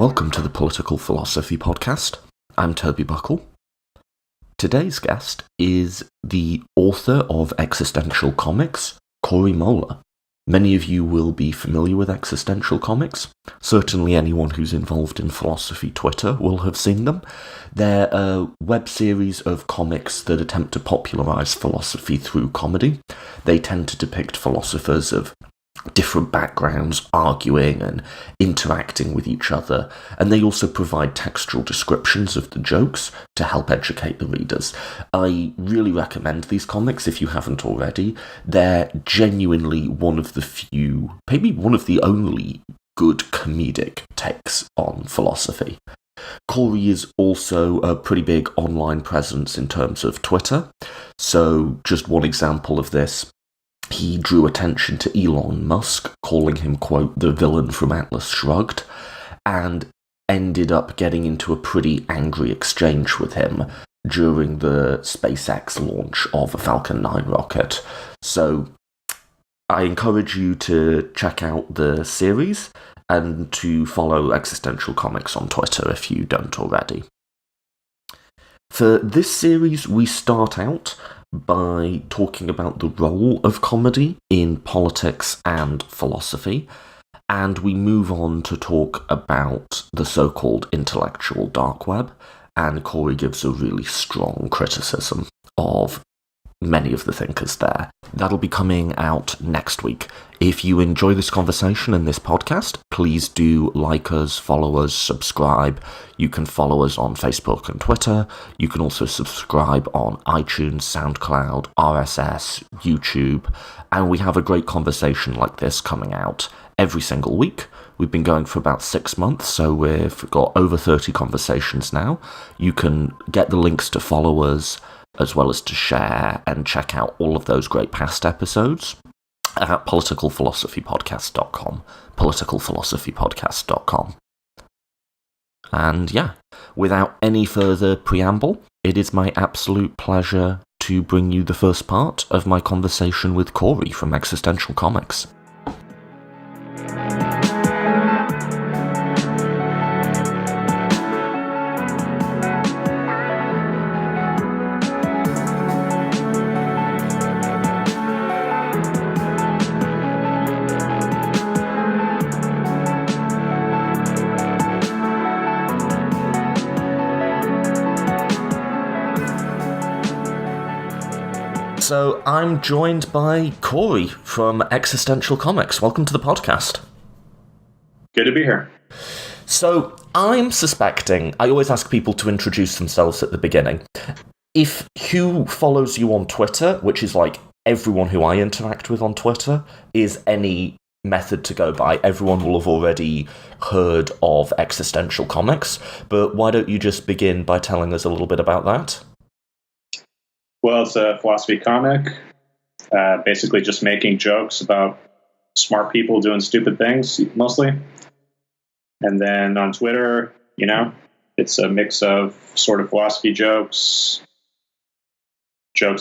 Welcome to the Political Philosophy Podcast. I'm Toby Buckle. Today's guest is the author of Existential Comics, Cory Moeller. Many of you will be familiar with Existential Comics. Certainly anyone who's involved in philosophy Twitter will have seen them. They're a web series of comics that attempt to popularise philosophy through comedy. They tend to depict philosophers of different backgrounds arguing and interacting with each other, and they also provide textual descriptions of the jokes to help educate the readers. I really recommend these comics if you haven't already. They're genuinely one of the few, maybe one of the only good comedic takes on philosophy. Cory is also a pretty big online presence in terms of Twitter, so just one example of this. He drew attention to Elon Musk, calling him, quote, the villain from Atlas Shrugged, and ended up getting into a pretty angry exchange with him during the SpaceX launch of a Falcon 9 rocket. So I encourage you to check out the series and to follow Existential Comics on Twitter if you don't already. For this series, we start out by talking about the role of comedy in politics and philosophy, and we move on to talk about the so-called intellectual dark web, and Cory gives a really strong criticism of many of the thinkers there. That'll be coming out next week. If you enjoy this conversation and this podcast, please do like us, follow us, subscribe. You can follow us on Facebook and Twitter. You can also subscribe on iTunes, SoundCloud, RSS, YouTube, and we have a great conversation like this coming out every single week. We've been going for about 6 months, so we've got over 30 conversations now. You can get the links to follow us, as well as to share and check out all of those great past episodes at politicalphilosophypodcast.com, politicalphilosophypodcast.com. And yeah, without any further preamble, it is my absolute pleasure to bring you the first part of my conversation with Cory from Existential Comics. So I'm joined by Cory from Existential Comics. Welcome to the podcast. Good to be here. So I'm suspecting, I always ask people to introduce themselves at the beginning. If who follows you on Twitter, which is like everyone who I interact with on Twitter, is any method to go by, everyone will have already heard of Existential Comics. But why don't you just begin by telling us a little bit about that? Well, it's a philosophy comic, basically just making jokes about smart people doing stupid things, mostly. And then on Twitter, it's a mix of sort of philosophy jokes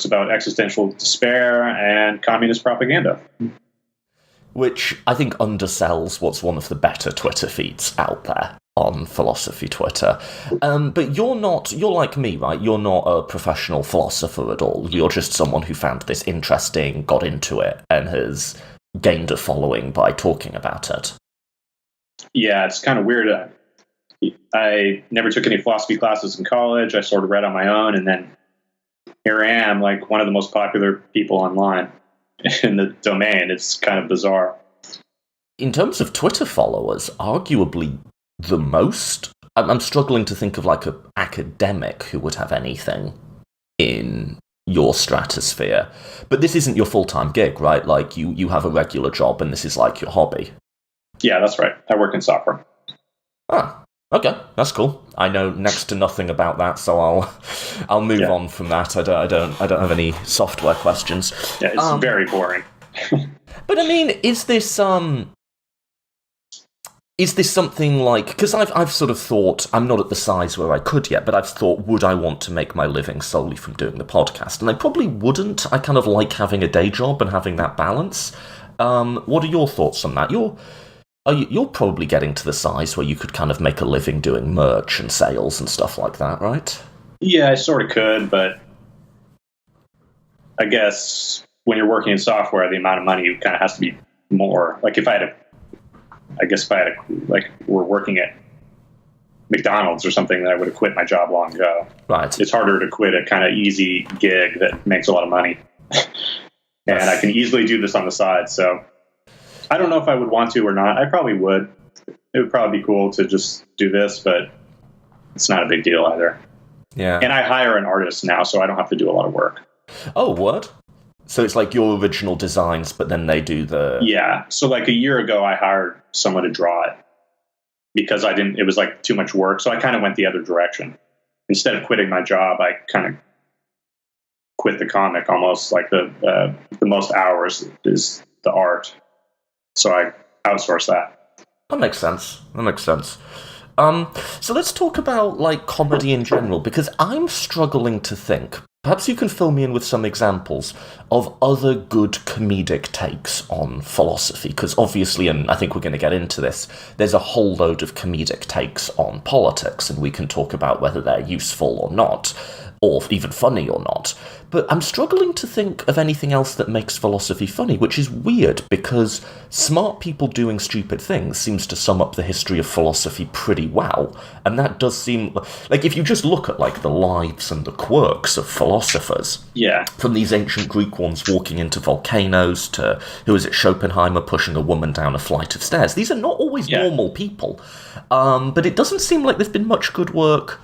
about existential despair, and communist propaganda. Which I think undersells what's one of the better Twitter feeds out there on philosophy Twitter. But you're like me, right? You're not a professional philosopher at all. You're just someone who found this interesting, got into it, and has gained a following by talking about it. Yeah, it's kind of weird. I never took any philosophy classes in college. I sort of read on my own, and then here I am, like one of the most popular people online in the domain. It's kind of bizarre. In terms of Twitter followers, arguably the most. I'm struggling to think of like an academic who would have anything in your stratosphere. But this isn't your full-time gig, right? Like you have a regular job and this is like your hobby. Yeah, that's right. I work in software. Ah, okay, that's cool. I know next to nothing about that, so I'll move on from that. I don't have any software questions. Yeah, it's very boring. But I mean, is this something like, because I've sort of thought, I'm not at the size where I could yet, but I've thought, would I want to make my living solely from doing the podcast? And I probably wouldn't. I kind of like having a day job and having that balance. What are your thoughts on that? Oh, you're probably getting to the size where you could kind of make a living doing merch and sales and stuff like that, right? Yeah, I sort of could, but I guess when you're working in software, the amount of money kind of has to be more. Like if I had like we're working at McDonald's or something, then I would have quit my job long ago. Right. It's harder to quit a kind of easy gig that makes a lot of money. And I can easily do this on the side. So I don't know if I would want to or not. I probably would. It would probably be cool to just do this, but it's not a big deal either. Yeah. And I hire an artist now, so I don't have to do a lot of work. Oh, what? So it's like your original designs, but then they do the... Yeah. So like a year ago, I hired someone to draw it because it was like too much work. So I kind of went the other direction. Instead of quitting my job, I kind of quit the comic almost. Like the most hours is the art. So I outsource that. That makes sense. So let's talk about like comedy in general, because I'm struggling to think. Perhaps you can fill me in with some examples of other good comedic takes on philosophy, because obviously, and I think we're going to get into this, there's a whole load of comedic takes on politics, and we can talk about whether they're useful or not, or even funny or not. But I'm struggling to think of anything else that makes philosophy funny, which is weird, because smart people doing stupid things seems to sum up the history of philosophy pretty well. And that does seem... like, if you just look at, like, the lives and the quirks of philosophers... Yeah. From these ancient Greek ones walking into volcanoes to, who is it, Schopenhauer pushing a woman down a flight of stairs. These are not always normal people. But it doesn't seem like there's been much good work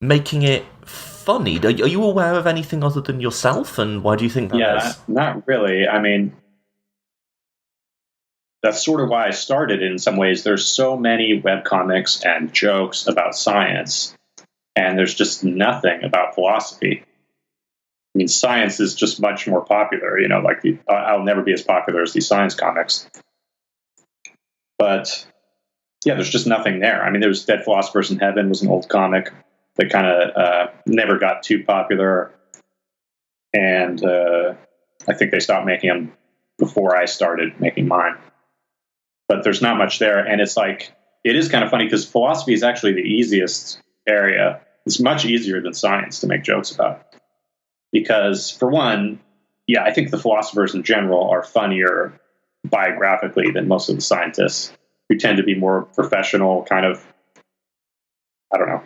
making it funny. Are you aware of anything other than yourself, and why do you think that is? Not really. I mean, that's sort of why I started in some ways. There's so many webcomics and jokes about science, and there's just nothing about philosophy. I mean, science is just much more popular, like I'll never be as popular as these science comics. But yeah, there's just nothing there. I mean, there's Dead Philosophers in Heaven was an old comic that kind of never got too popular. And I think they stopped making them before I started making mine. But there's not much there. And it's like, it is kind of funny because philosophy is actually the easiest area. It's much easier than science to make jokes about. Because for one, I think the philosophers in general are funnier biographically than most of the scientists, who tend to be more professional, kind of, I don't know.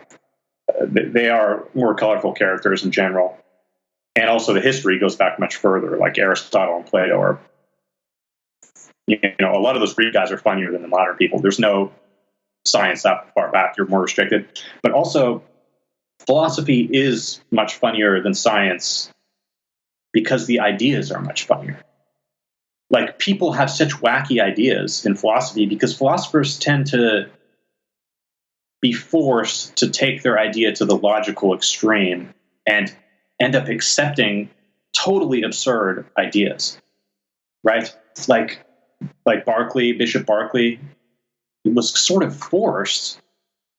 They are more colorful characters in general. And also the history goes back much further, like Aristotle and Plato are, a lot of those Greek guys are funnier than the modern people. There's no science that far back. You're more restricted. But also, philosophy is much funnier than science because the ideas are much funnier. Like, people have such wacky ideas in philosophy because philosophers tend to be forced to take their idea to the logical extreme and end up accepting totally absurd ideas, right? Like Bishop Berkeley was sort of forced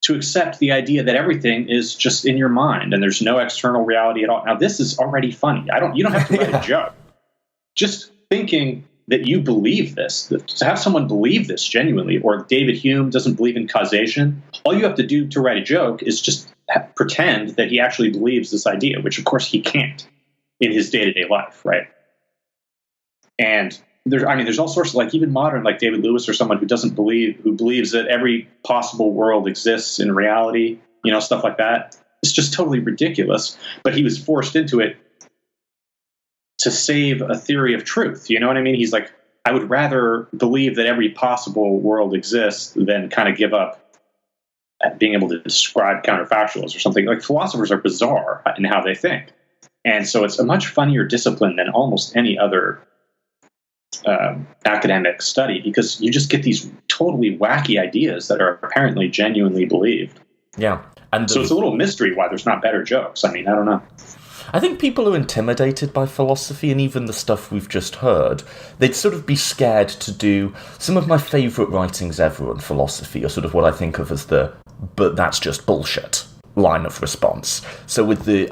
to accept the idea that everything is just in your mind and there's no external reality at all. Now, this is already funny. You don't have to write a joke. Just thinking that you believe this, to have someone believe this genuinely, or David Hume doesn't believe in causation, all you have to do to write a joke is just pretend that he actually believes this idea, which of course he can't in his day-to-day life, right? And there's all sorts of, like, even modern, like David Lewis or someone who believes that every possible world exists in reality, stuff like that. It's just totally ridiculous, but he was forced into it to save a theory of truth. You know what I mean? He's like, I would rather believe that every possible world exists than kind of give up at being able to describe counterfactuals or something. Like, philosophers are bizarre in how they think. And so it's a much funnier discipline than almost any other academic study, because you just get these totally wacky ideas that are apparently genuinely believed. Yeah. And so it's a little mystery why there's not better jokes. I mean, I don't know. I think people are intimidated by philosophy, and even the stuff we've just heard, they'd sort of be scared to do. Some of my favourite writings ever on philosophy are sort of what I think of as the "but that's just bullshit" line of response. So with the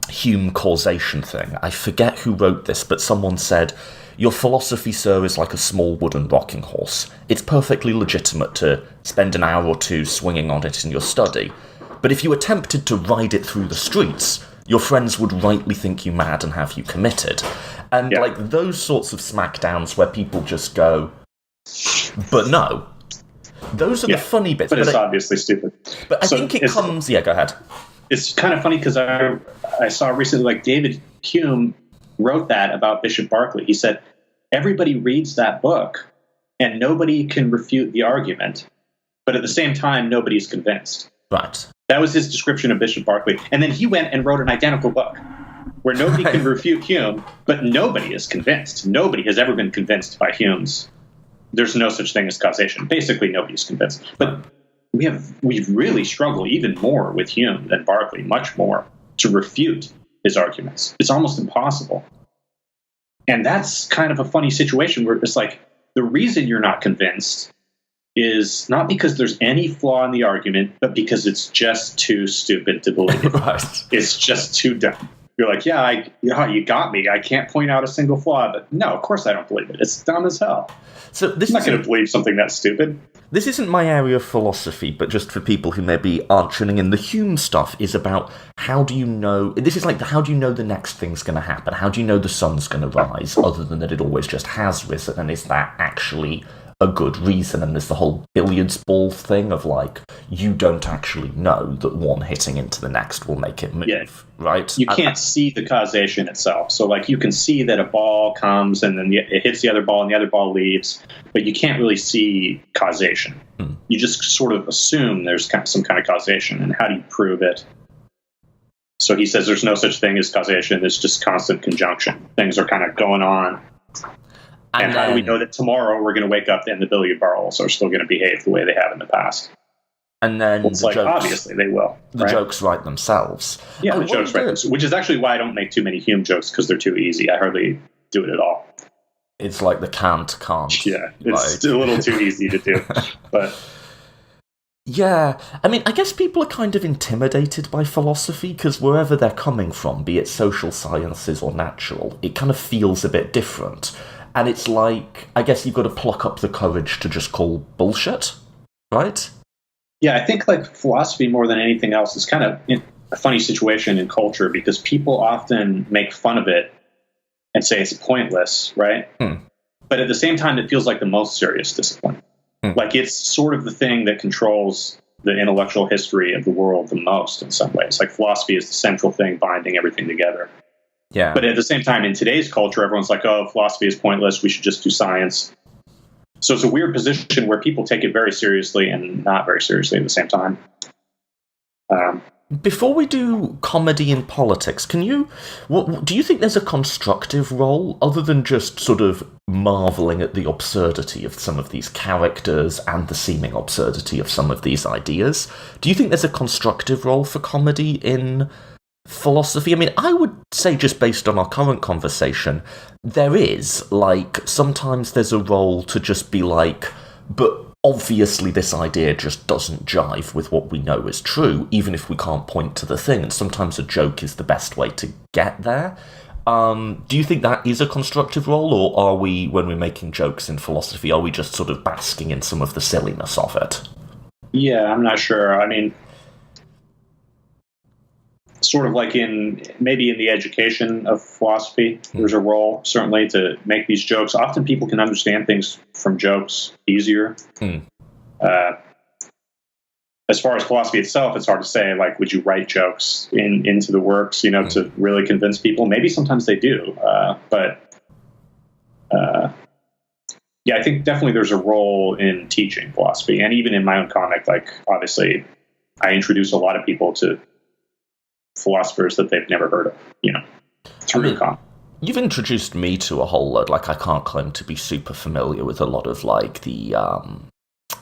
Hume causation thing. I forget who wrote this, but someone said, "Your philosophy, sir, is like a small wooden rocking horse. It's perfectly legitimate to spend an hour or two swinging on it in your study. But if you attempted to ride it through the streets, your friends would rightly think you mad and have you committed." And like those sorts of smackdowns where people just go, "But no." Those are the funny bits. But it's obviously stupid. But I think it comes... Yeah, go ahead. It's kind of funny because I saw recently, like, David Hume wrote that about Bishop Berkeley. He said, everybody reads that book and nobody can refute the argument. But at the same time, nobody's convinced. Right. That was his description of Bishop Berkeley. And then he went and wrote an identical book where nobody can refute Hume, but nobody is convinced. Nobody has ever been convinced by Hume's "there's no such thing as causation." Basically, nobody's convinced. But we really struggle even more with Hume than Berkeley, much more, to refute his arguments. It's almost impossible. And that's kind of a funny situation where it's like, the reason you're not convinced is not because there's any flaw in the argument, but because it's just too stupid to believe. Right. It's just too dumb. You're like, you got me. I can't point out a single flaw, but no, of course I don't believe it. It's dumb as hell. So I'm not going to believe something that's stupid. This isn't my area of philosophy, but just for people who maybe aren't tuning in, the Hume stuff is about how do you know... This is like, how do you know the next thing's going to happen? How do you know the sun's going to rise, other than that it always just has risen? And is that actually a good reason? And there's the whole billiards ball thing of, like, you don't actually know that one hitting into the next will make it move, right? You can't see the causation itself. So, like, you can see that a ball comes and then it hits the other ball and the other ball leaves, but you can't really see causation. You just sort of assume there's some kind of causation, and how do you prove it? So he says there's no such thing as causation. It's just constant conjunction. Things are kind of going on. And how do we know that tomorrow we're going to wake up and the billiard balls are still going to behave the way they have in the past? And then it's like, jokes, obviously they will. The jokes write themselves. Yeah, the jokes write themselves, which is actually why I don't make too many Hume jokes, because they're too easy. I hardly do it at all. It's like the can't. Yeah, it's a little too easy to do. But yeah, I mean, I guess people are kind of intimidated by philosophy, because wherever they're coming from, be it social sciences or natural, it kind of feels a bit different. And it's like, I guess you've got to pluck up the courage to just call bullshit, right? Yeah, I think, like, philosophy more than anything else is kind of a funny situation in culture, because people often make fun of it and say it's pointless, right? But at the same time, it feels like the most serious discipline. Like, it's sort of the thing that controls the intellectual history of the world the most in some ways. Like, philosophy is the central thing binding everything together. Yeah. But at the same time, in today's culture, everyone's like, oh, philosophy is pointless. We should just do science. So it's a weird position where people take it very seriously and not very seriously at the same time. Before we do comedy in politics, do you think there's a constructive role, other than just sort of marvelling at the absurdity of some of these characters and the seeming absurdity of some of these ideas? Do you think there's a constructive role for comedy in philosophy? I mean, I would say, just based on our current conversation, there is. Like, sometimes there's a role to just be like, but obviously this idea just doesn't jive with what we know is true, even if we can't point to the thing, and sometimes a joke is the best way to get there. Do you think that is a constructive role, or are we, when we're making jokes in philosophy, are we just sort of basking in some of the silliness of it? Yeah, I'm not sure. I mean, sort of like maybe in the education of philosophy, there's a role certainly to make these jokes. Often people can understand things from jokes easier. As far as philosophy itself, it's hard to say, like, would you write jokes into the works, to really convince people? Maybe sometimes they do. Yeah, I think definitely there's a role in teaching philosophy. And even in my own comic, like, obviously I introduce a lot of people to philosophers that they've never heard of, through comic. You've introduced me to a whole lot. Like, I can't claim to be super familiar with a lot of, like, the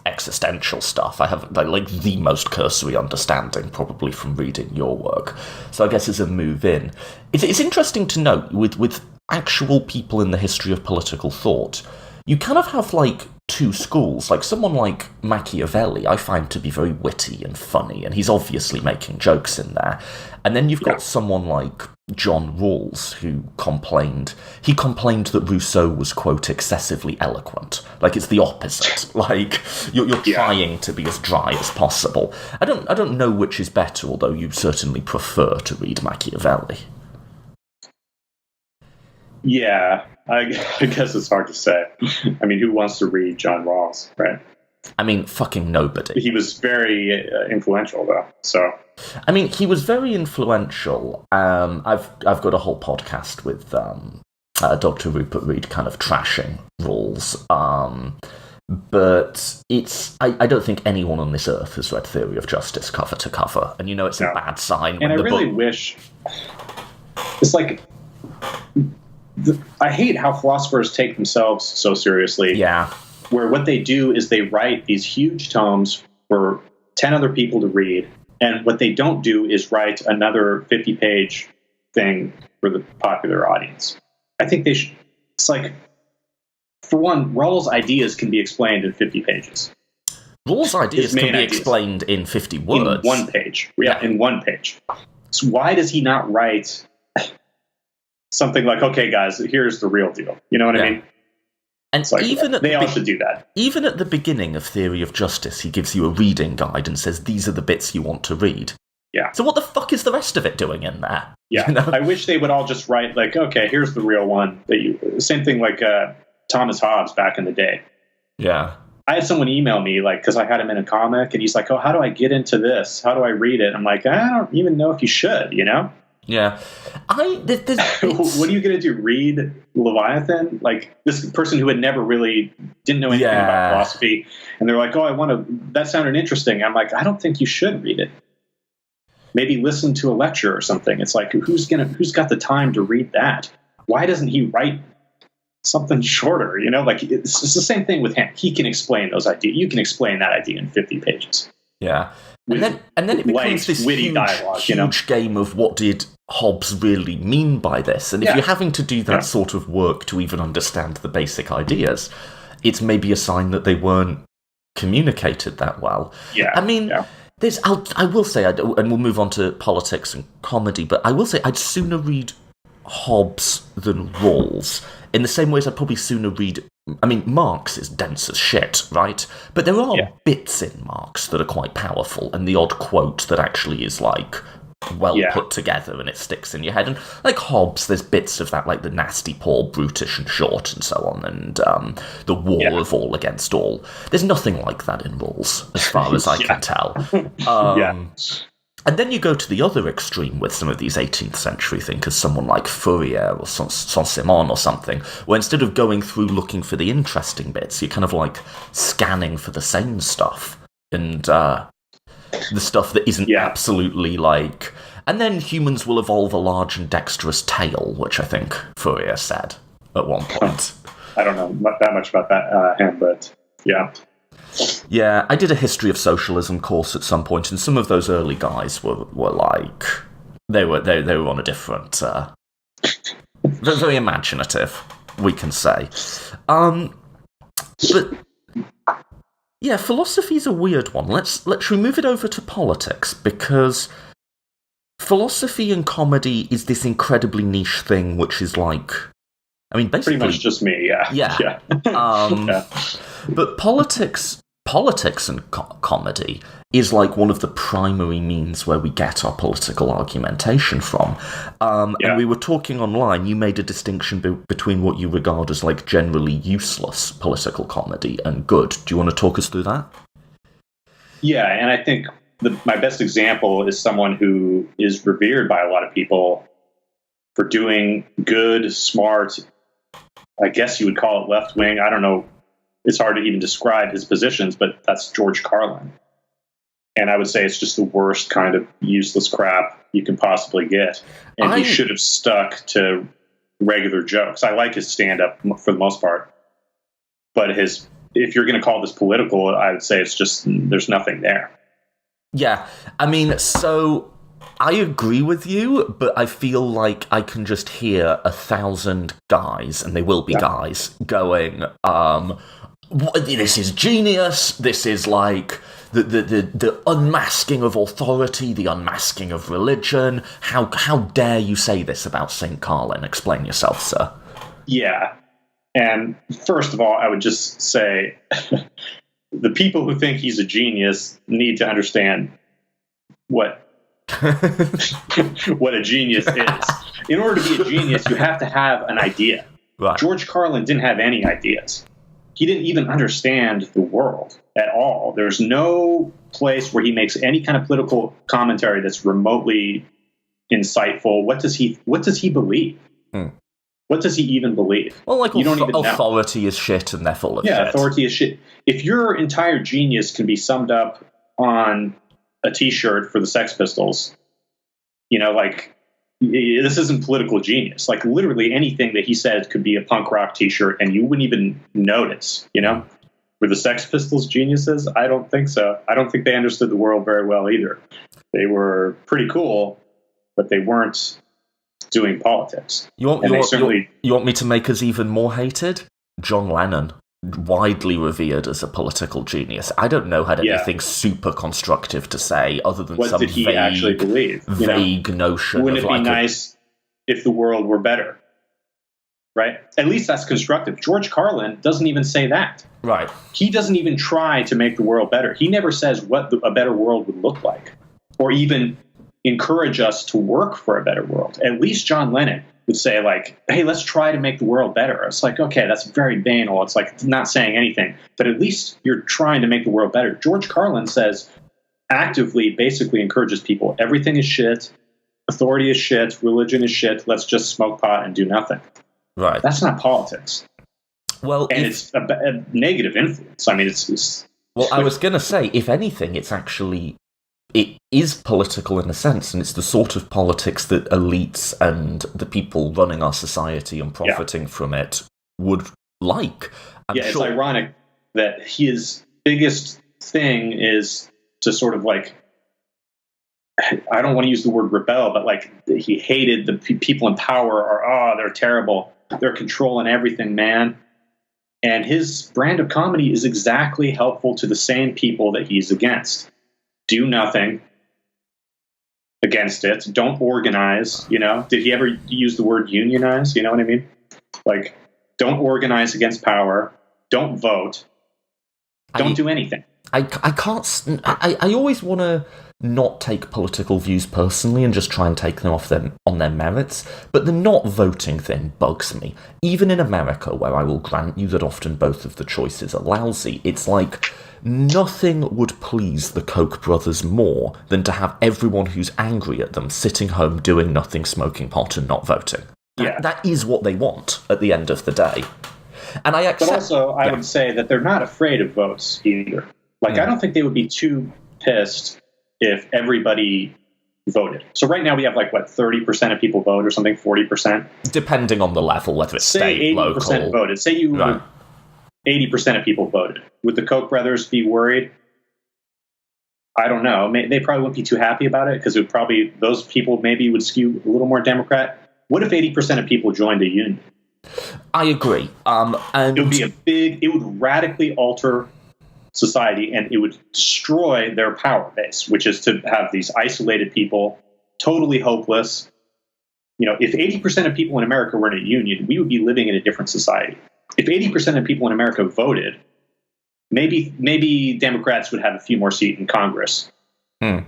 existential stuff. I have, like the most cursory understanding, probably from reading your work. So I guess as a move in, it's interesting to note, with actual people in the history of political thought, you kind of have, like, two schools. Like, someone like Machiavelli, I find to be very witty and funny, and he's obviously making jokes in there. And then you've got someone like John Rawls, who complained that Rousseau was, quote, excessively eloquent. Like, it's the opposite. Like, you're trying to be as dry as possible. I don't know which is better, although you certainly prefer to read Machiavelli. Yeah, I guess it's hard to say. I mean, who wants to read John Rawls, right? I mean, fucking nobody. He was very influential, though. So, I mean, he was very influential. I've got a whole podcast with Dr. Rupert Reed, kind of trashing Rawls. But I don't think anyone on this earth has read Theory of Justice cover to cover, and it's a bad sign. And I really wish. It's like. I hate how philosophers take themselves so seriously. Yeah. Where what they do is they write these huge tomes for 10 other people to read, and what they don't do is write another 50-page thing for the popular audience. I think they should. It's like, for one, Rawls' ideas can be explained in 50 pages. Rawls' ideas can be explained in 50 words. In one page. Yeah, in one page. So why does he not write something like, okay, guys, here's the real deal. You know what I mean? And like, even they all should do that. Even at the beginning of Theory of Justice, he gives you a reading guide and says, these are the bits you want to read. Yeah. So what the fuck is the rest of it doing in there? Yeah. I wish they would all just write, like, okay, here's the real one. Same thing like Thomas Hobbes back in the day. Yeah. I had someone email me, like, because I had him in a comic, and he's like, oh, how do I get into this? How do I read it? I'm like, I don't even know if you should, Yeah. What are you going to do? Read Leviathan? Like, this person who had never really didn't know anything about philosophy, and they're like, oh, that sounded interesting. I'm like, I don't think you should read it. Maybe listen to a lecture or something. It's like, who's got the time to read that? Why doesn't he write something shorter? Like, it's the same thing with him. He can explain those ideas. You can explain that idea in 50 pages. Yeah. And then it becomes this witty dialogue, huge game of what did Hobbes really mean by this? And if you're having to do that sort of work to even understand the basic ideas, it's maybe a sign that they weren't communicated that well. Yeah. I mean, I will say, and we'll move on to politics and comedy, but I will say I'd sooner read Hobbes than Rawls, in the same way as I'd probably sooner read. I mean, Marx is dense as shit, right? But there are bits in Marx that are quite powerful, and the odd quote that actually is, like, well put together and it sticks in your head. And, like, Hobbes, there's bits of that, like the nasty, poor, brutish and short and so on, and the war of all against all. There's nothing like that in Rawls, as far as I can tell. And then you go to the other extreme with some of these 18th century thinkers, someone like Fourier or Saint-Simon or something, where instead of going through looking for the interesting bits, you're kind of like scanning for the same stuff. And the stuff that isn't absolutely like... And then humans will evolve a large and dexterous tail, which I think Fourier said at one point. I don't know that much about that, him, but yeah. Yeah, I did a history of socialism course at some point, and some of those early guys were like they were on a different, very imaginative, we can say. But yeah, philosophy's a weird one. Let's remove it over to politics, because philosophy and comedy is this incredibly niche thing, which is like, I mean, basically pretty much just me. Yeah. But politics and comedy is like one of the primary means where we get our political argumentation from. And we were talking online, you made a distinction between what you regard as like generally useless political comedy and good. Do you want to talk us through that? Yeah, and I think my best example is someone who is revered by a lot of people for doing good, smart, I guess you would call it left-wing. I don't know. It's hard to even describe his positions, but that's George Carlin. And I would say it's just the worst kind of useless crap you can possibly get. And he should have stuck to regular jokes. I like his stand-up for the most part. But if you're going to call this political, I would say it's just, there's nothing there. Yeah. I mean, so I agree with you, but I feel like I can just hear 1,000 guys, and they will be guys, going, this is genius. This is like the unmasking of authority, the unmasking of religion. How dare you say this about St. Carlin? Explain yourself, sir. Yeah. And first of all, I would just say the people who think he's a genius need to understand what what a genius is. In order to be a genius, you have to have an idea. Right. George Carlin didn't have any ideas. He didn't even understand the world at all. There's no place where he makes any kind of political commentary that's remotely insightful. What does he believe? What does he even believe? Well, like, you don't even authority know. Is shit and they're full of shit. shit. Authority is shit. If your entire genius can be summed up on a T-shirt for the Sex Pistols, like, this isn't political genius. Like, literally anything that he said could be a punk rock T-shirt and you wouldn't even notice, Were the Sex Pistols geniuses? I don't think so. I don't think they understood the world very well either. They were pretty cool, but they weren't doing politics. You want me to make us even more hated? John Lennon, widely revered as a political genius. I don't know had anything super constructive to say other than what some did he actually believe? Vague notion. Wouldn't it be nice if the world were better? Right? At least that's constructive. George Carlin doesn't even say that. Right. He doesn't even try to make the world better. He never says what a better world would look like, or even encourage us to work for a better world. At least John Lennon would say, like, hey, let's try to make the world better. It's like, okay, that's very banal. It's like not saying anything, but at least you're trying to make the world better. George Carlin says, actively, basically encourages people, everything is shit, authority is shit, religion is shit, let's just smoke pot and do nothing. Right. That's not politics. Well, and it's a negative influence. I mean, it's well, I was going to say, if anything, it is political in a sense, and it's the sort of politics that elites and the people running our society and profiting from it would like. It's ironic that his biggest thing is to sort of like, I don't want to use the word rebel, but like he hated the people in power, or, they're terrible. They're controlling everything, man. And his brand of comedy is exactly helpful to the same people that he's against. Do nothing against it. Don't organize, Did he ever use the word unionize? You know what I mean? Like, don't organize against power. Don't vote. Don't do anything. I can't... I always want to not take political views personally and just try and take them on their merits, but the not voting thing bugs me. Even in America, where I will grant you that often both of the choices are lousy, it's like nothing would please the Koch brothers more than to have everyone who's angry at them sitting home doing nothing, smoking pot and not voting. That is what they want at the end of the day. And I accept... But also, I would say that they're not afraid of votes either. Like, I don't think they would be too pissed if everybody voted. So right now we have 30% of people vote or something, 40%? Depending on the level, whether it's state, local. Say 80% voted. Say 80% of people voted. Would the Koch brothers be worried? I don't know. They probably wouldn't be too happy about it because it would probably, those people maybe would skew a little more Democrat. What if 80% of people joined a union? I agree. And it would be it would radically alter society, and it would destroy their power base, which is to have these isolated people, totally hopeless. If 80% of people in America were in a union, we would be living in a different society. If 80% of people in America voted, maybe Democrats would have a few more seats in Congress. Okay.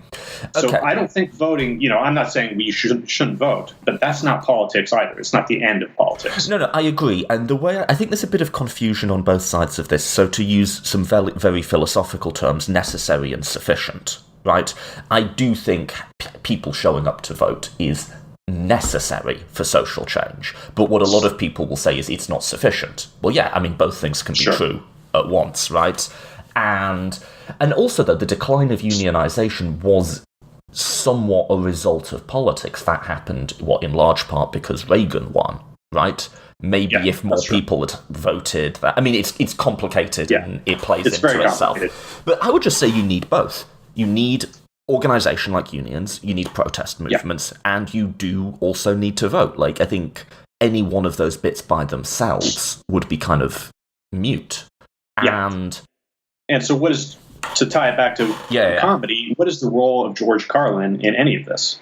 So I don't think voting, I'm not saying we shouldn't vote, but that's not politics either. It's not the end of politics. No, I agree. And the way I think there's a bit of confusion on both sides of this. So to use some very, very philosophical terms, necessary and sufficient, right? I do think people showing up to vote is necessary for social change. But what a lot of people will say is it's not sufficient. Well, yeah, I mean, both things can be true at once, right? And also, though, the decline of unionisation was somewhat a result of politics. That happened, in large part because Reagan won, right? Maybe if more people had voted... it's complicated and it plays into itself. But I would just say you need both. You need organisation like unions, you need protest movements, and you do also need to vote. I think any one of those bits by themselves would be kind of mute. And so what is, to tie it back to comedy, what is the role of George Carlin in any of this?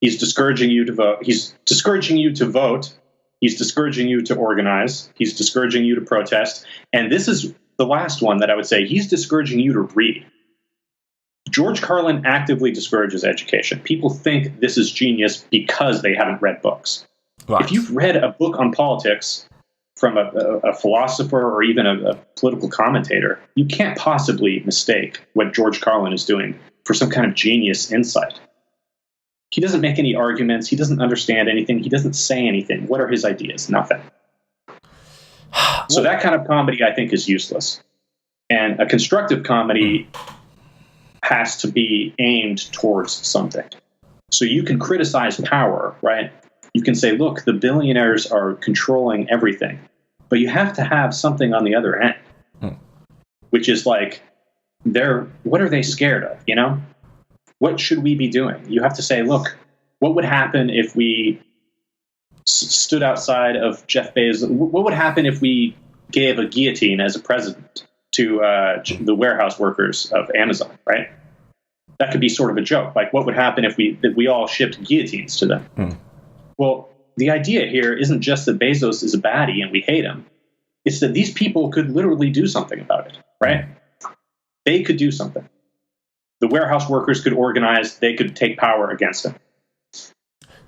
He's discouraging you to vote. He's discouraging you to vote. He's discouraging you to organize. He's discouraging you to protest. And this is the last one that I would say. He's discouraging you to read. George Carlin actively discourages education. People think this is genius because they haven't read books. Right. If you've read a book on politics from a philosopher or even a political commentator, you can't possibly mistake what George Carlin is doing for some kind of genius insight. He doesn't make any arguments. He doesn't understand anything. He doesn't say anything. What are his ideas? Nothing. So that kind of comedy, I think, is useless. And a constructive comedy has to be aimed towards something. So you can criticize power, right? You can say, look, the billionaires are controlling everything. But you have to have something on the other end, which is like, what are they scared of, you know? What should we be doing? You have to say, look, what would happen if we stood outside of Jeff Bezos? What would happen if we gave a guillotine as a present to the warehouse workers of Amazon, right? That could be sort of a joke. Like, what would happen if we all shipped guillotines to them? Well, the idea here isn't just that Bezos is a baddie and we hate him. It's that these people could literally do something about it, right? They could do something. The warehouse workers could organize. They could take power against him.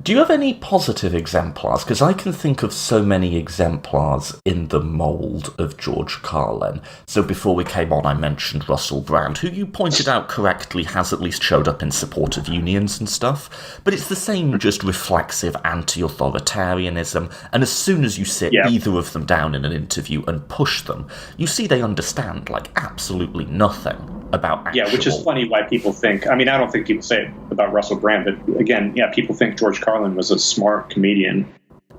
Do you have any positive exemplars? Because I can think of so many exemplars in the mould of George Carlin. So before we came on, I mentioned Russell Brand, who you pointed out correctly has at least showed up in support of unions and stuff. But it's the same just reflexive anti-authoritarianism. And as soon as you sit either of them down in an interview and push them, you see they understand, like, absolutely nothing about actual... Yeah, which is funny why people think... I mean, I don't think people say it about Russell Brand, but again, people think George Carlin was a smart comedian.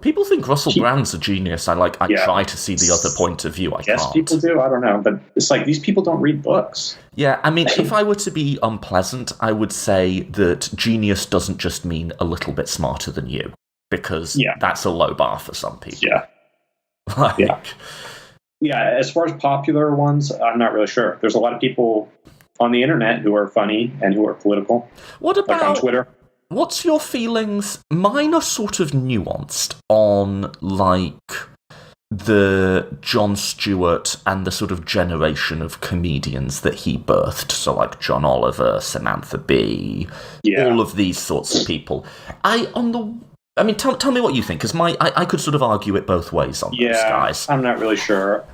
People think Russell Brand's a genius. I try to see the other point of view. I can't. People do. I don't know. But it's like, these people don't read books. Yeah, I mean, if I were to be unpleasant, I would say that genius doesn't just mean a little bit smarter than you, because that's a low bar for some people. Yeah, as far as popular ones, I'm not really sure. There's a lot of people on the internet who are funny and who are political. What about... like on Twitter? What's your feelings? Mine are sort of nuanced on, like, the Jon Stewart and the sort of generation of comedians that he birthed. So, like, John Oliver, Samantha Bee, all of these sorts of people. Tell me what you think, because I could sort of argue it both ways on those guys. I'm not really sure.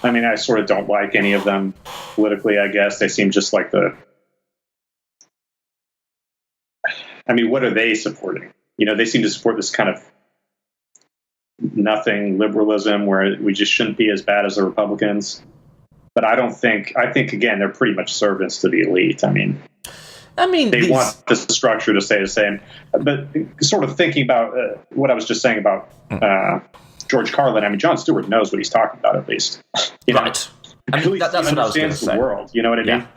I mean, I sort of don't like any of them politically, I guess. They seem just like what are they supporting? You know, they seem to support this kind of nothing liberalism where we just shouldn't be as bad as the Republicans. But I think, again, they're pretty much servants to the elite. I mean, they want the structure to stay the same. But sort of thinking about what I was just saying about George Carlin, I mean, Jon Stewart knows what he's talking about, at least. Right. That's what I was going to say. The world, you know what I mean?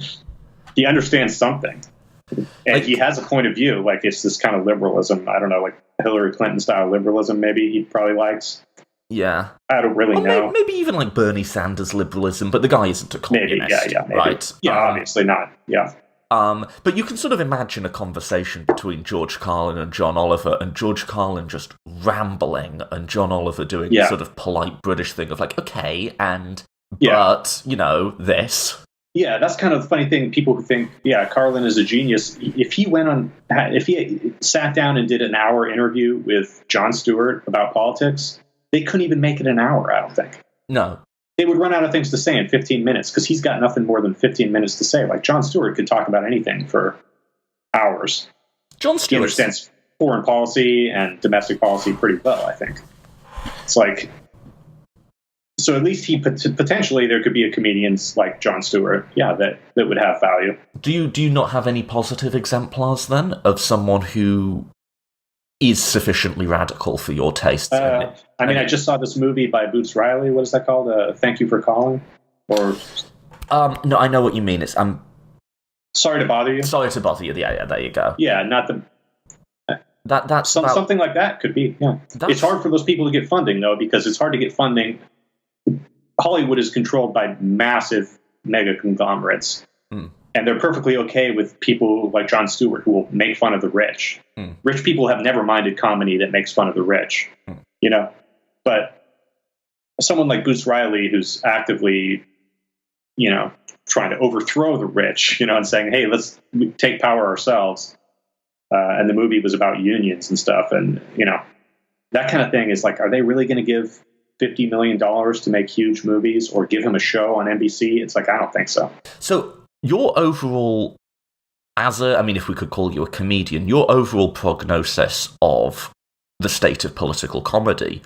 He understands something. And he has a point of view, like it's this kind of liberalism. I don't know, like Hillary Clinton style liberalism, maybe he probably likes. Yeah. I don't really know. Maybe even like Bernie Sanders liberalism, but the guy isn't a communist. Maybe. Right. Yeah, obviously not. Yeah. But you can sort of imagine a conversation between George Carlin and John Oliver, and George Carlin just rambling, and John Oliver doing the sort of polite British thing of like, okay, but, you know, this. Yeah, that's kind of the funny thing. People who think, Carlin is a genius. If he sat down and did an hour interview with Jon Stewart about politics, they couldn't even make it an hour, I don't think. No. They would run out of things to say in 15 minutes because he's got nothing more than 15 minutes to say. Like, Jon Stewart could talk about anything for hours. Jon Stewart understands foreign policy and domestic policy pretty well, I think. It's like... So at least potentially there could be a comedians like Jon Stewart, that would have value. Do you not have any positive exemplars then of someone who is sufficiently radical for your taste? I just saw this movie by Boots Riley. What is that called? Thank You for Calling? Or no, I know what you mean. It's Sorry to Bother You. Sorry to Bother You. Yeah, there you go. Yeah, not the. That's something like that could be. Yeah, it's hard for those people to get funding though, because it's hard to get funding. Hollywood is controlled by massive mega conglomerates. And they're perfectly okay with people like Jon Stewart who will make fun of the rich. Rich people have never minded comedy that makes fun of the rich, you know. But someone like Boots Riley, who's actively, you know, trying to overthrow the rich, you know, and saying, hey, let's take power ourselves. And the movie was about unions and stuff. And, you know, that kind of thing is like, are they really going to give $50 million to make huge movies or give him a show on NBC? It's like, I don't think so. So your overall, if we could call you a comedian, your overall prognosis of the state of political comedy,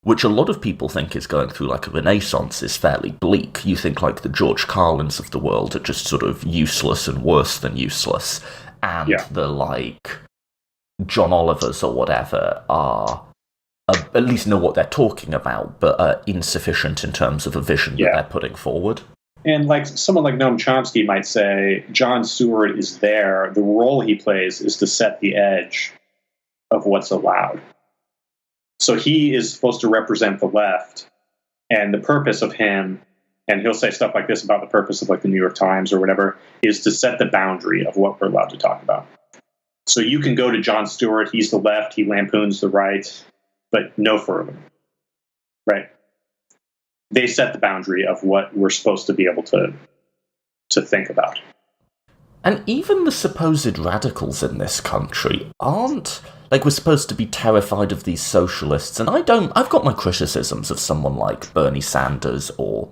which a lot of people think is going through like a renaissance, is fairly bleak. You think like the George Carlins of the world are just sort of useless and worse than useless, and the like John Olivers or whatever are at least know what they're talking about, but are insufficient in terms of a vision that they're putting forward. And like someone like Noam Chomsky might say, Jon Stewart is there. The role he plays is to set the edge of what's allowed. So he is supposed to represent the left, and the purpose of him, and he'll say stuff like this about the purpose of like the New York Times or whatever, is to set the boundary of what we're allowed to talk about. So you can go to Jon Stewart, he's the left, he lampoons the right, but no further, right? They set the boundary of what we're supposed to be able to think about. And even the supposed radicals in this country aren't, like, we're supposed to be terrified of these socialists, and I've got my criticisms of someone like Bernie Sanders or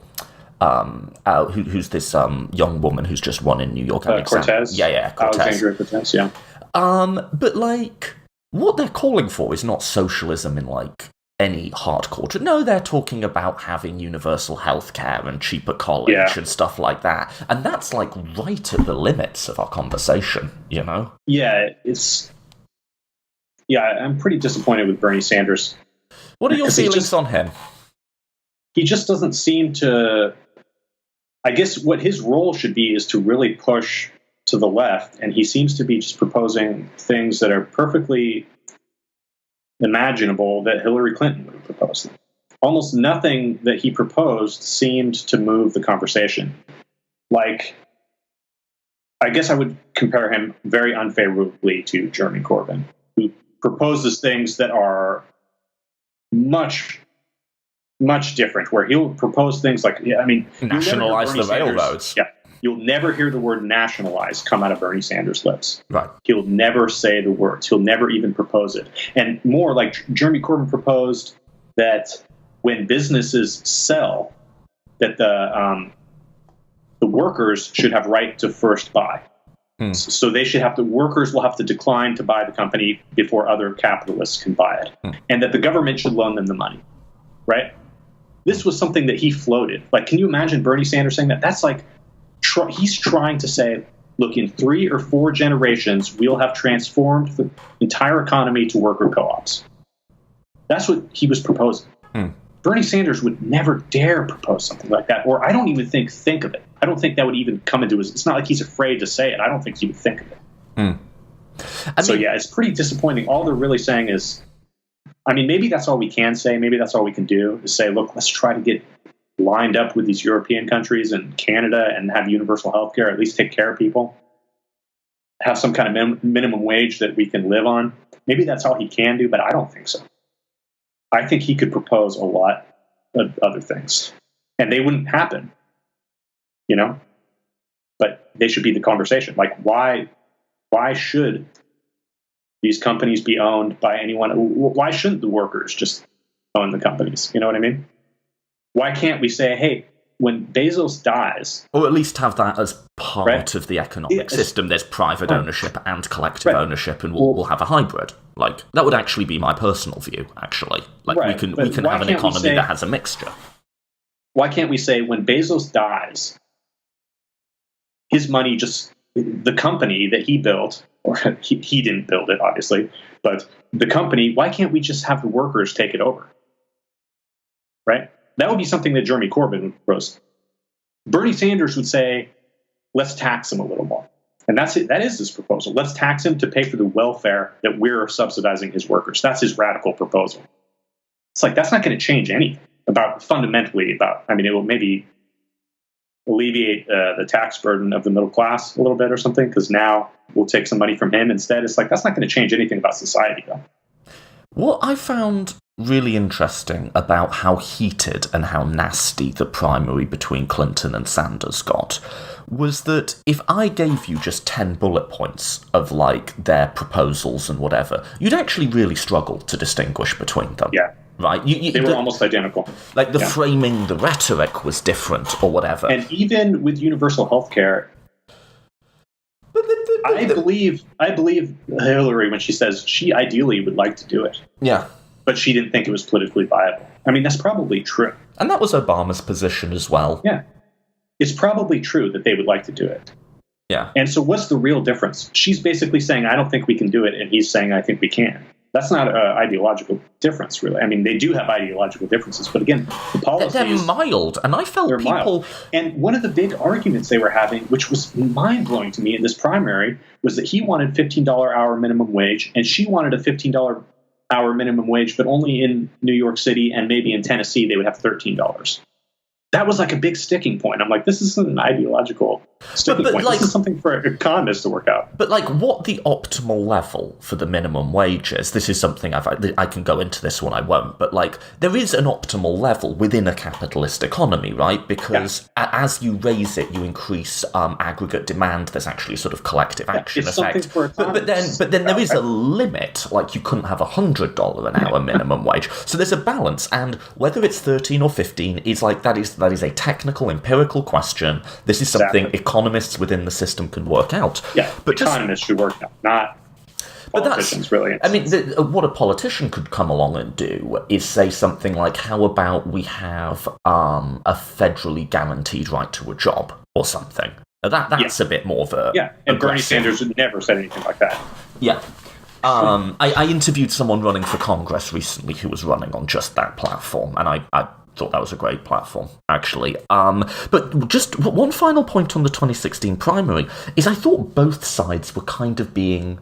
who's this young woman who's just won in New York. Cortez? Yeah, Cortez. Alexandria Cortez, yeah. But, like, what they're calling for is not socialism in, like, any hardcore. No, they're talking about having universal healthcare and cheaper college and stuff like that. And that's, like, right at the limits of our conversation, you know? Yeah, I'm pretty disappointed with Bernie Sanders. What are your feelings on him? He just doesn't seem to... I guess what his role should be is to really push to the left, and he seems to be just proposing things that are perfectly imaginable that Hillary Clinton would have proposed. Almost nothing that he proposed seemed to move the conversation. Like, I guess I would compare him very unfavorably to Jeremy Corbyn, who proposes things that are much, much different, where he'll propose things like, nationalize the railroads. Yeah. You'll never hear the word nationalize come out of Bernie Sanders' lips. Right. He'll never say the words. He'll never even propose it. And more like Jeremy Corbyn proposed that when businesses sell, that the workers should have right to first buy. So the workers will have to decline to buy the company before other capitalists can buy it. And that the government should loan them the money. Right? This was something that he floated. Like, can you imagine Bernie Sanders saying that? That's like, he's trying to say, look, in 3 or 4 generations, we'll have transformed the entire economy to worker co-ops. That's what he was proposing. Bernie Sanders would never dare propose something like that, or I don't even think of it. I don't think that would even come into his... It's not like he's afraid to say it. I don't think he would think of it. It's pretty disappointing. All they're really saying is... maybe that's all we can say. Maybe that's all we can do, is say, look, let's try to get lined up with these European countries and Canada and have universal health care, at least take care of people, have some kind of minimum wage that we can live on. Maybe that's all he can do, but I don't think so. I think he could propose a lot of other things, and they wouldn't happen, you know? But they should be the conversation. Like, why should these companies be owned by anyone? Why shouldn't the workers just own the companies? You know what I mean? Why can't we say, hey, when Bezos dies... Or at least have that as part of the economic system. There's private ownership and collective ownership, and we'll have a hybrid. Like, that would actually be my personal view, actually. Like, we can have an economy that has a mixture. Why can't we say, when Bezos dies, his money just... The company that he built, or he didn't build it, obviously, but the company, why can't we just have the workers take it over? Right? That would be something that Jeremy Corbyn would propose. Bernie Sanders would say, let's tax him a little more. And that's it. That is his proposal. Let's tax him to pay for the welfare that we're subsidizing his workers. That's his radical proposal. It's like, that's not going to change anything. fundamentally about. I mean, it will maybe alleviate the tax burden of the middle class a little bit or something, because now we'll take some money from him instead. It's like, that's not going to change anything about society, though. What I found really interesting about how heated and how nasty the primary between Clinton and Sanders got was that if I gave you just 10 bullet points of, like, their proposals and whatever, you'd actually really struggle to distinguish between them. Yeah. Right? They were almost identical. Like, the framing, the rhetoric was different or whatever. And even with universal health care, I believe Hillary when she says she ideally would like to do it. Yeah. But she didn't think it was politically viable. I mean, that's probably true. And that was Obama's position as well. Yeah. It's probably true that they would like to do it. Yeah. And so what's the real difference? She's basically saying, I don't think we can do it, and he's saying, I think we can. That's not an ideological difference, really. I mean, they do have ideological differences, but again, the policies... They're mild, and I felt people... Mild. And one of the big arguments they were having, which was mind-blowing to me in this primary, was that he wanted $15 hour minimum wage, and she wanted a $15 hour minimum wage, but only in New York City, and maybe in Tennessee they would have $13. That was like a big sticking point. I'm like, this isn't an ideological sticking point. Like, this is something for economists to work out. But like, what the optimal level for the minimum wage is, this is something I can go into this one, I won't. But like, there is an optimal level within a capitalist economy, right? Because as you raise it, you increase aggregate demand. There's actually sort of collective action effect. But then there is a limit. Like, you couldn't have $100 an hour minimum wage. So there's a balance, and whether it's 13 or 15 is like that is a technical, empirical question. This is something economists within the system can work out. Yeah, but economists should work out, not politicians, really. I mean, what a politician could come along and do is say something like, how about we have a federally guaranteed right to a job or something? That's a bit more of a... Yeah, and Bernie Sanders never said anything like that. Yeah. I interviewed someone running for Congress recently who was running on just that platform, and I thought that was a great platform, actually. But just one final point on the 2016 primary is I thought both sides were kind of being,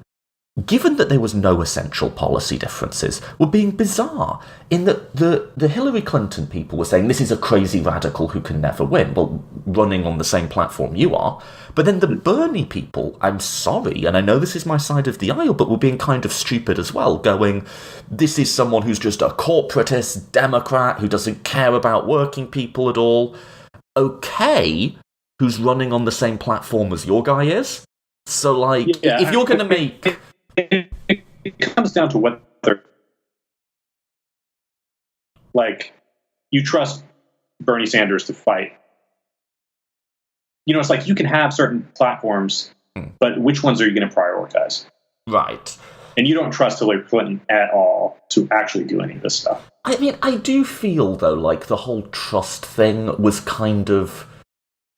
given that there was no essential policy differences, were being bizarre in that the Hillary Clinton people were saying this is a crazy radical who can never win. Well, running on the same platform you are. But then the Bernie people, I'm sorry, and I know this is my side of the aisle, but were being kind of stupid as well, going, this is someone who's just a corporatist Democrat who doesn't care about working people at all. Okay, who's running on the same platform as your guy is? So, like, if you're going to make... It comes down to whether, like, you trust Bernie Sanders to fight. You know, it's like you can have certain platforms, but which ones are you going to prioritize? Right. And you don't trust Hillary Clinton at all to actually do any of this stuff. I mean, I do feel, though, like the whole trust thing was kind of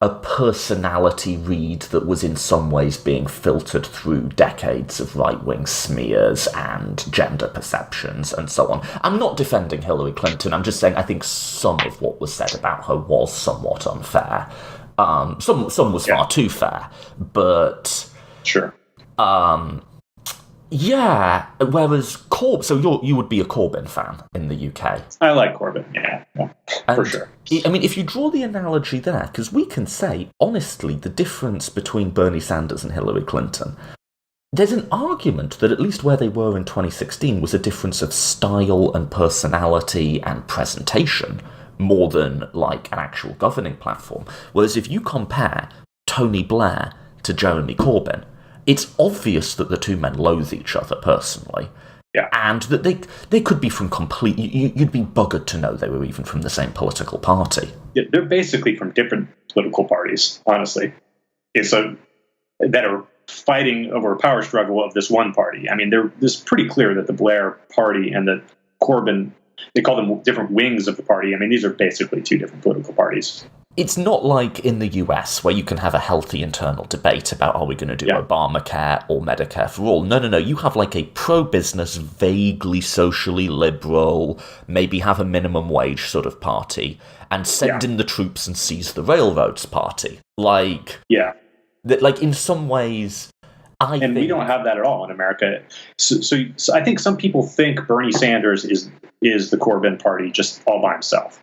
a personality read that was in some ways being filtered through decades of right-wing smears and gender perceptions and so on. I'm not defending Hillary Clinton, I'm just saying I think some of what was said about her was somewhat unfair. Some was far too fair, but... Sure. Yeah, whereas so you would be a Corbyn fan in the UK. I like Corbyn, yeah, for sure. I mean, if you draw the analogy there, because we can say, honestly, the difference between Bernie Sanders and Hillary Clinton, there's an argument that at least where they were in 2016 was a difference of style and personality and presentation, more than, like, an actual governing platform. Whereas if you compare Tony Blair to Jeremy Corbyn, it's obvious that the two men loathe each other personally. Yeah. And that they could be from complete... You'd be buggered to know they were even from the same political party. Yeah, they're basically from different political parties, honestly. That are fighting over a power struggle of this one party. I mean, it's pretty clear that the Blair party and the Corbyn, they call them different wings of the party. I mean, these are basically two different political parties. It's not like in the US where you can have a healthy internal debate about are we going to do Obamacare or Medicare for all. No. You have like a pro-business, vaguely socially liberal, maybe have a minimum wage sort of party, and send in the troops and seize the railroads party. Like, like in some ways... we don't have that at all in America. So I think some people think Bernie Sanders is the Corbyn party just all by himself.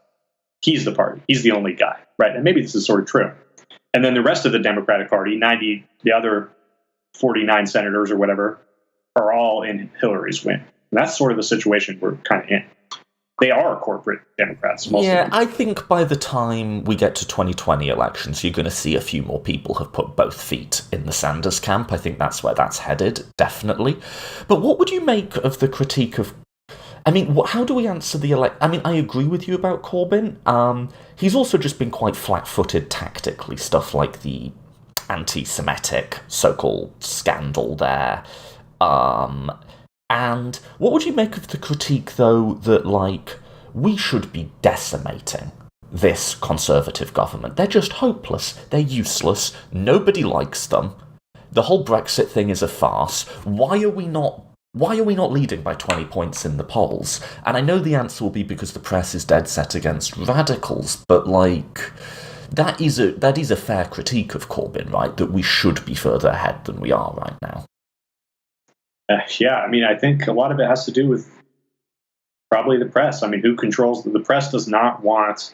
He's the party. He's the only guy, right? And maybe this is sort of true. And then the rest of the Democratic Party, the other 49 senators or whatever, are all in Hillary's wing. And that's sort of the situation we're kind of in. They are corporate Democrats, most of them. I think by the time we get to 2020 elections, you're going to see a few more people have put both feet in the Sanders camp. I think that's where that's headed, definitely. But what would you make of the critique of... I mean, how do we answer the I mean, I agree with you about Corbyn. He's also just been quite flat-footed tactically, stuff like the anti-Semitic so-called scandal there. And what would you make of the critique, though, that, like, we should be decimating this Conservative government? They're just hopeless. They're useless. Nobody likes them. The whole Brexit thing is a farce. Why are we not leading by 20 points in the polls? And I know the answer will be because the press is dead set against radicals, but, like, that is a fair critique of Corbyn, right? That we should be further ahead than we are right now. Yeah, I mean, I think a lot of it has to do with probably the press. I mean, who controls the press does not want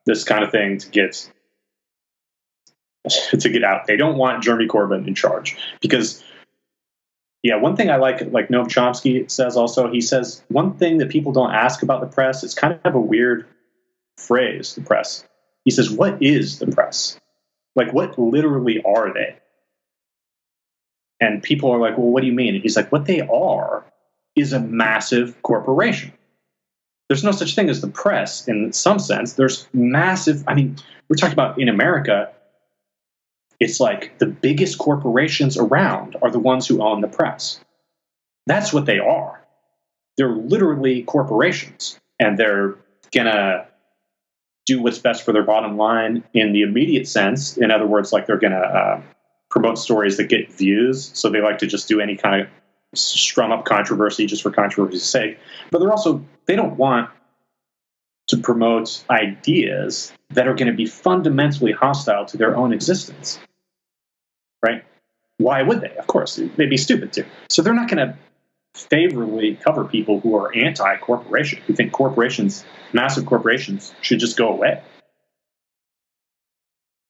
this kind of thing to get out. They don't want Jeremy Corbyn in charge because, one thing I like Noam Chomsky says also, he says one thing that people don't ask about the press, it's kind of a weird phrase, the press. He says, what is the press? Like, what literally are they? And people are like, well, what do you mean? And he's like, what they are is a massive corporation. There's no such thing as the press in some sense. There's massive, I mean, we're talking about in America, it's like the biggest corporations around are the ones who own the press. That's what they are. They're literally corporations, and they're going to do what's best for their bottom line in the immediate sense. In other words, like they're going to promote stories that get views, so they like to just do any kind of strum up controversy just for controversy's sake. But they don't want to promote ideas that are going to be fundamentally hostile to their own existence, right? Why would they? Of course, they'd be stupid to. So they're not going to favorably cover people who are anti-corporation, who think massive corporations, should just go away.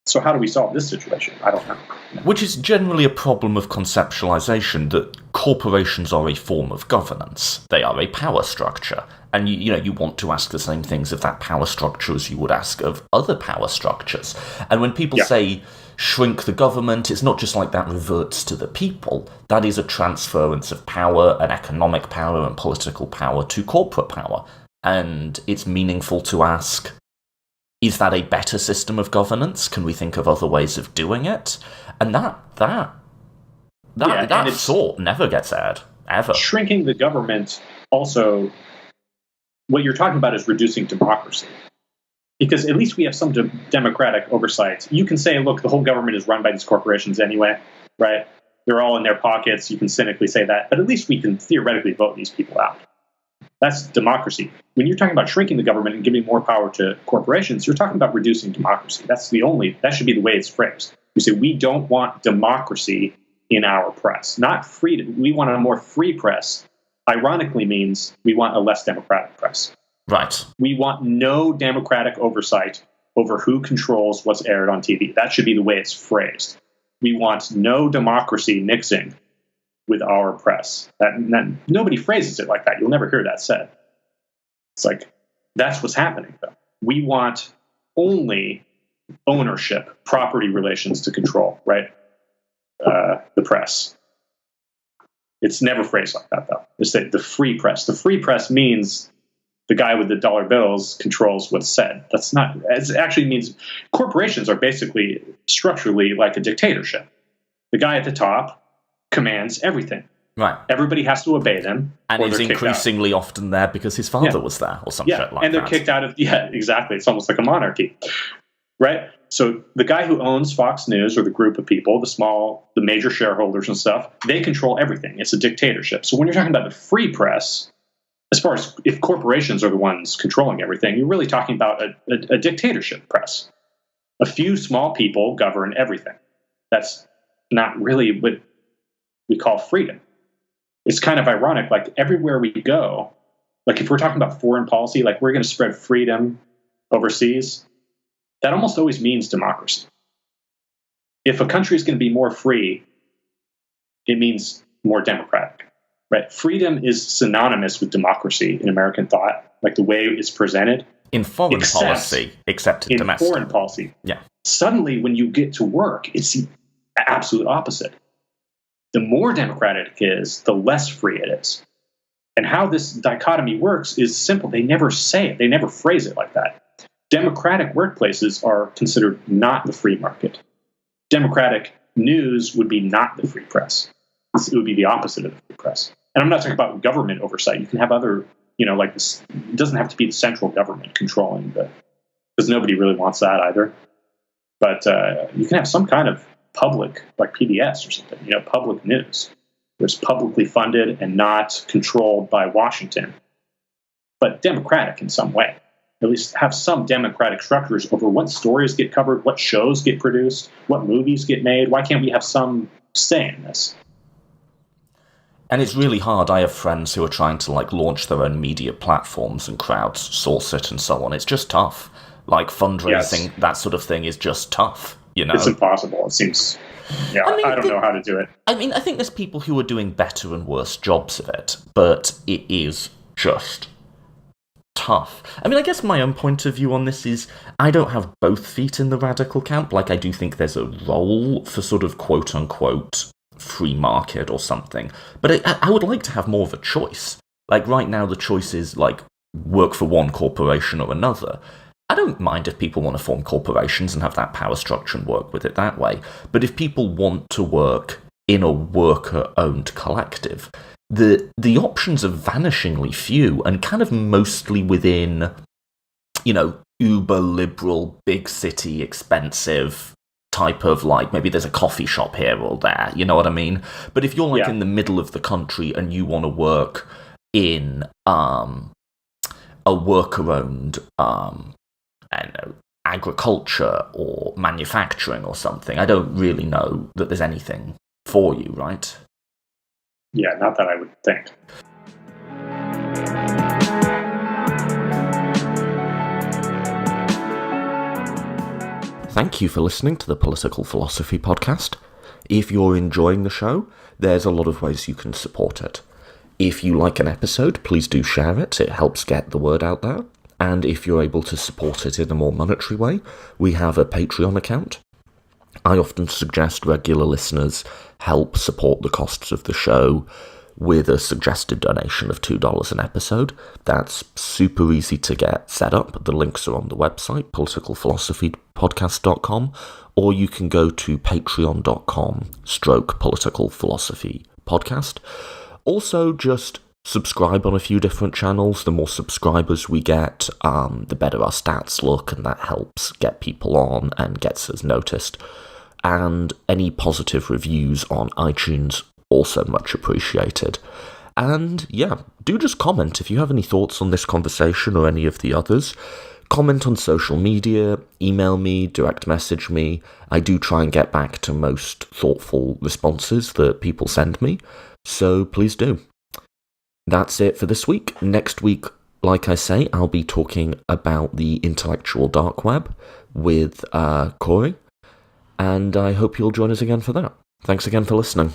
So how do we solve this situation? I don't know. Which is generally a problem of conceptualization, that corporations are a form of governance. They are a power structure. And you want to ask the same things of that power structure as you would ask of other power structures. And when people say shrink the government, it's not just like that reverts to the people. That is a transference of power, and economic power and political power, to corporate power. And it's meaningful to ask, is that a better system of governance? Can we think of other ways of doing it? And that thought never gets aired, ever. Shrinking the government also, what you're talking about is reducing democracy. Because at least we have some democratic oversight. You can say, look, the whole government is run by these corporations anyway, right? They're all in their pockets. You can cynically say that. But at least we can theoretically vote these people out. That's democracy. When you're talking about shrinking the government and giving more power to corporations, you're talking about reducing democracy. That should be the way it's phrased. You say, we don't want democracy in our press. Not freedom. We want a more free press. Ironically means we want a less democratic press. Right. We want no democratic oversight over who controls what's aired on TV. That should be the way it's phrased. We want no democracy mixing with our press. Nobody phrases it like that. You'll never hear that said. It's like, that's what's happening, though. We want only ownership, property relations to control, right? The press. It's never phrased like that, though. It's the free press. The free press means the guy with the dollar bills controls what's said. That's not, it actually means corporations are basically structurally like a dictatorship. The guy at the top commands everything. Right. Everybody has to obey them. And is increasingly often there because his father was there or some shit like that. And they're kicked out of, exactly. It's almost like a monarchy. Right? So the guy who owns Fox News, or the group of people, the major shareholders and stuff, they control everything. It's a dictatorship. So when you're talking about the free press, as far as if corporations are the ones controlling everything, you're really talking about a dictatorship press. A few small people govern everything. That's not really what we call freedom. It's kind of ironic. Like everywhere we go, Like if we're talking about foreign policy, like we're going to spread freedom overseas, that almost always means democracy. If a country is going to be more free, it means more democratic, right? Freedom is synonymous with democracy in American thought, like the way it's presented. In foreign policy, except in domestic. Foreign policy. Yeah. Suddenly, when you get to work, it's the absolute opposite. The more democratic it is, the less free it is. And how this dichotomy works is simple. They never say it. They never phrase it like that. Democratic workplaces are considered not the free market. Democratic news would be not the free press. It would be the opposite of the free press. And I'm not talking about government oversight. You can have other, like this. It doesn't have to be the central government controlling because nobody really wants that either. But you can have some kind of public, like PBS or something, public news. It's publicly funded and not controlled by Washington, but democratic in some way. At least have some democratic structures over what stories get covered, what shows get produced, what movies get made. Why can't we have some say in this? And it's really hard. I have friends who are trying to launch their own media platforms and crowdsource it and so on. It's just tough. Like fundraising, yes. That sort of thing is just tough. It's impossible. It seems. Yeah, I don't know how to do it. I think there's people who are doing better and worse jobs of it, but it is just tough. I guess my own point of view on this is I don't have both feet in the radical camp. I do think there's a role for sort of quote-unquote free market or something, but I would like to have more of a choice. Right now the choice is work for one corporation or another. I don't mind if people want to form corporations and have that power structure and work with it that way. But if people want to work in a worker-owned collective, the options are vanishingly few and kind of mostly within, uber liberal, big city, expensive type of maybe there's a coffee shop here or there, you know what I mean? But if you're in the middle of the country and you want to work in a worker-owned agriculture or manufacturing or something, I don't really know that there's anything for you, right? Yeah, not that I would think. Thank you for listening to the Political Philosophy Podcast. If you're enjoying the show, there's a lot of ways you can support it. If you like an episode, please do share it. It helps get the word out there. And if you're able to support it in a more monetary way, we have a Patreon account. I often suggest regular listeners help support the costs of the show with a suggested donation of $2 an episode. That's super easy to get set up. The links are on the website, politicalphilosophypodcast.com, or you can go to patreon.com/politicalphilosophypodcast. Also, just subscribe on a few different channels. The more subscribers we get, the better our stats look, and that helps get people on and gets us noticed. And any positive reviews on iTunes, also much appreciated. And yeah, do just comment if you have any thoughts on this conversation or any of the others. Comment on social media, email me, direct message me. I do try and get back to most thoughtful responses that people send me, so please do. That's it for this week. Next week, like I say, I'll be talking about the intellectual dark web with Corey, and I hope you'll join us again for that. Thanks again for listening.